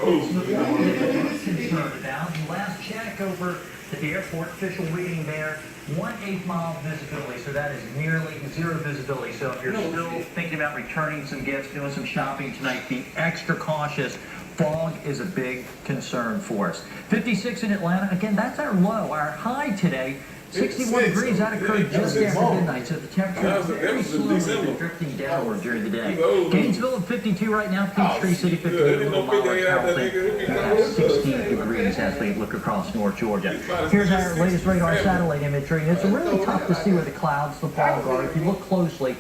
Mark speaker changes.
Speaker 1: concerned about. Last check over at the airport, official reading there, 1/8 mile visibility, so that is nearly zero visibility. So if you're still thinking about returning some gifts, doing some shopping tonight, be extra cautious. Fog is a big concern for us. 56 in Atlanta. Again, that's our low. Our high today, 61 degrees. That occurred just after midnight, so the temperature is very slowly drifting downward during the day. Gainesville at 52 right now. Peachtree City 58. A little milder Carrollton. We have 60 degrees as we look across North Georgia. Here's our latest radar satellite imagery. It's really tough to see where the clouds, the fog are. If you look closely,